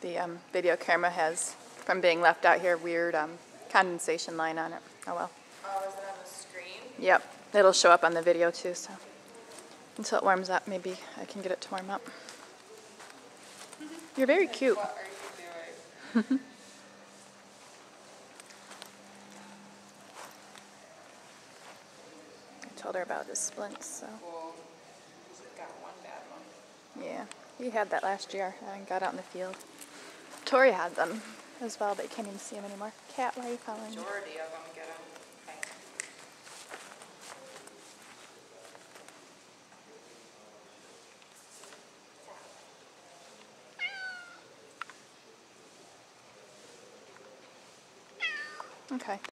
The video camera has, from being left out here, weird condensation line on it. Oh well. Oh, is it on the screen? Yep. It'll show up on the video too, so until it warms up, maybe I can get it to warm up. You're very cute. What are you doing? I told her about his splints, so. Cool. He's got one bad one. Yeah, he had that last year and got out in the field. Tori had them as well, but you can't even see them anymore. Cat, why are you following me? Majority of them get them. Okay.